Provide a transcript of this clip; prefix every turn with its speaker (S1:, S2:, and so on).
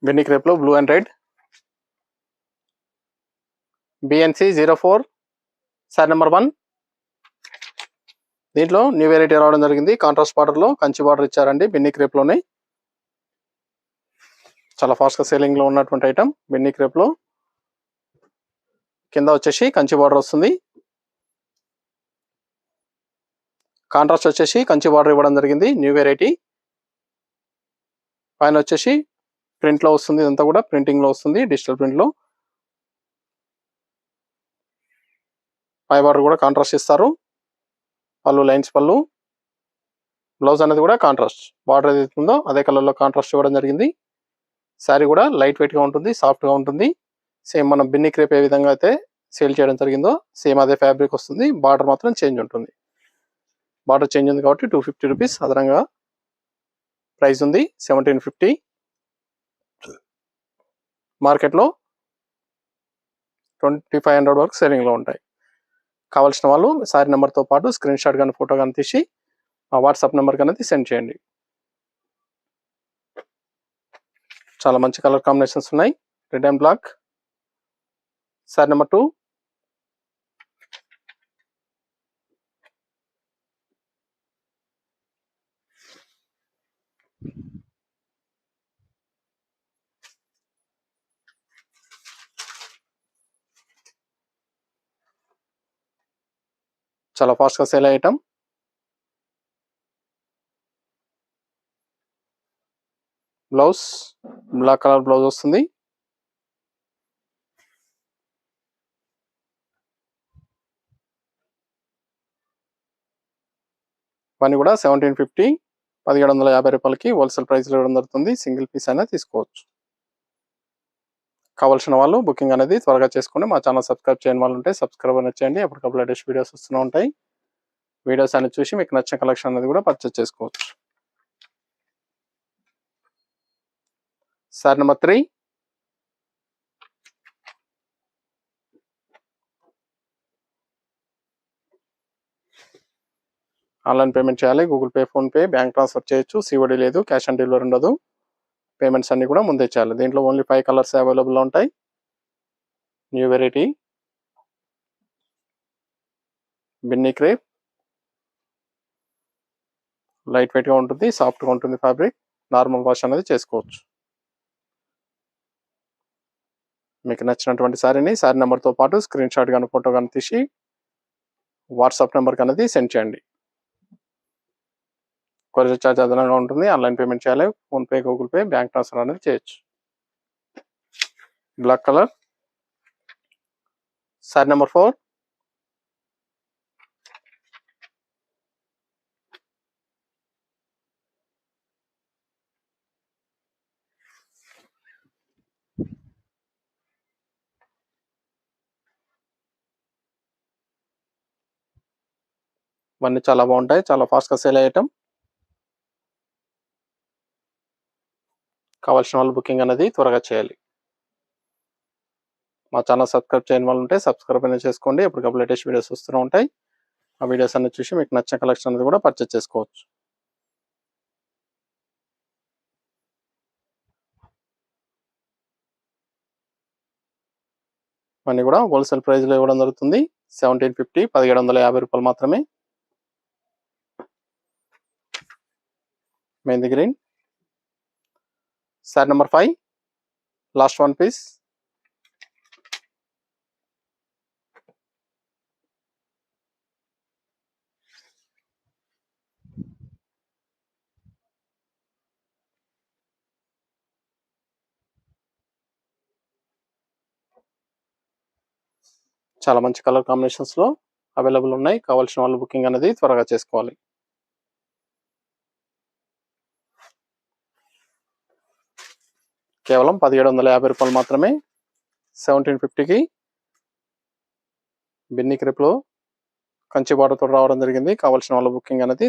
S1: Binny crepe లో blue and red BNC 04 sorry number 1. దీంట్లో new variety రావడం జరిగింది. కాంట్రాస్ట్ బార్డర్ లో కంచి బార్డర్ ఇచ్చారండి. బిన్ని క్రేప్ లోనే చాలా ఫాస్ట్ గా సేలింగ్ లో ఉన్నటువంటి ఐటమ్. బిన్ని క్రేప్ లో కింద వచ్చేసి కంచి బార్డర్ వస్తుంది. కాంట్రాస్ట్ వచ్చేసి కంచి బార్డర్ ఇవ్వడం జరిగింది. న్యూ వెరైటీ పైన వచ్చేసి ప్రింట్ లో వస్తుంది. ఇదంతా కూడా ప్రింటింగ్ లో వస్తుంది. డిజిటల్ ప్రింట్ లో పై బార్డర్ కూడా కాంట్రాస్ట్ ఇస్తారు. పళ్ళు లైన్స్ పళ్ళు. బ్లౌజ్ అనేది కూడా కాంట్రాస్ట్ బార్డర్ ఏదైతే ఉందో అదే కలర్ లో కాంట్రాస్ట్ ఇవ్వడం జరిగింది. శారీ కూడా లైట్ వెయిట్ గా ఉంటుంది. సాఫ్ట్ గా ఉంటుంది. సేమ్ మనం బిన్ని క్రేప్ ఏ విధంగా అయితే సేల్ చేయడం జరిగిందో సేమ్ అదే ఫ్యాబ్రిక్ వస్తుంది. బార్డర్ మాత్రం చేంజ్ ఉంటుంది. బార్డర్ చేంజ్ ఉంది కాబట్టి 250 రూపీస్ అదనంగా ప్రైస్ ఉంది. 1750. మార్కెట్లో 2500 వరకు సేలింగ్ లో ఉంటాయి. కావాల్సిన వాళ్ళు సారీ నెంబర్తో పాటు స్క్రీన్ షాట్ కానీ ఫోటో కానీ తీసి ఆ వాట్సాప్ నెంబర్ అనేది సెండ్ చేయండి. చాలా మంచి కలర్ కాంబినేషన్స్ ఉన్నాయి. Red and black. Sari number 2. చాలా ఫాస్ట్ గా sale item. Blouse black colour blouse వస్తుంది. ఇవన్నీ కూడా 1750 1750 రూపాయలకి హోల్సేల్ ప్రైస్ లో ఇవ్వడం జరుగుతుంది. సింగిల్ పీస్ అయినా తీసుకోవచ్చు. కావాల్సిన వాళ్ళు బుకింగ్ అనేది త్వరగా చేసుకోండి. మా ఛానల్ సబ్స్క్రైబ్ చేయని వాళ్ళు ఉంటే సబ్స్క్రైబ్ అనేది చేయండి. ఎప్పటికప్పుడు లేటెస్ట్ వీడియోస్ వస్తూనే ఉంటాయి. వీడియోస్ అనేది చూసి మీకు నచ్చిన కలెక్షన్ అనేది కూడా పర్చేస్ చేసుకోవచ్చు. Sorry number 3. ఆన్లైన్ పేమెంట్ చేయాలి. Google pay, PhonePe, bank transfer చేయొచ్చు. COD లేదు. క్యాష్ ఆన్ డెలివరీ ఉండదు. పేమెంట్స్ అన్ని కూడా ముందే చేయాలి. దీంట్లో ఓన్లీ 5 కలర్స్ అవైలబుల్ ఉంటాయి. New variety Binny crepe. Light weight గా ఉంటుంది. సాఫ్ట్ గా ఉంటుంది ఫ్యాబ్రిక్. నార్మల్ వాష్ అనేది చేసుకోవచ్చు. మీకు నచ్చినటువంటి సారీ నెంబర్తో పాటు స్క్రీన్ షాట్ కానీ ఫోటో కానీ తీసి వాట్సాప్ నెంబర్కి అనేది సెండ్ చేయండి. కొరియర్ ఛార్జ్ అదనంగా ఉంటుంది. ఆన్లైన్ పేమెంట్ చేయాలి. PhonePe, Google Pay, bank transfer అనేది చేయొచ్చు. Black colour. సారీ నెంబర్ 4. ఇవన్నీ చాలా బాగుంటాయి. చాలా ఫాస్ట్గా సేల్ అయ్యేటం. కావాల్సిన వాళ్ళు బుకింగ్ అనేది త్వరగా చేయాలి. మా ఛానల్ సబ్స్క్రైబ్ చేయని వాళ్ళు ఉంటే సబ్స్క్రైబ్ అనేది చేసుకోండి. ఎప్పటికప్పుడు లేటెస్ట్ వీడియోస్ వస్తూనే ఉంటాయి. ఆ వీడియోస్ అన్ని చూసి మీకు నచ్చిన కలెక్షన్ అనేది కూడా పర్చేస్ చేసుకోవచ్చు. ఇవన్నీ కూడా హోల్సేల్ ప్రైస్లో ఇవ్వడం జరుగుతుంది. 1750 1750 రూపాయలు మాత్రమే. Mehndi green. Sari number 5. Last 1 piece. చాలా మంచి కలర్ కాంబినేషన్స్ లో అవైలబుల్ ఉన్నాయి. కావాల్సిన వాళ్ళు బుకింగ్ అనేది త్వరగా చేసుకోవాలి. కేవలం 1750 రూపాయలు మాత్రమే. 1750కి బిన్ని క్రేప్ లో కంచి బార్డర్ తో రావడం జరిగింది. కావాల్సిన వాళ్ళ బుకింగ్ అనేది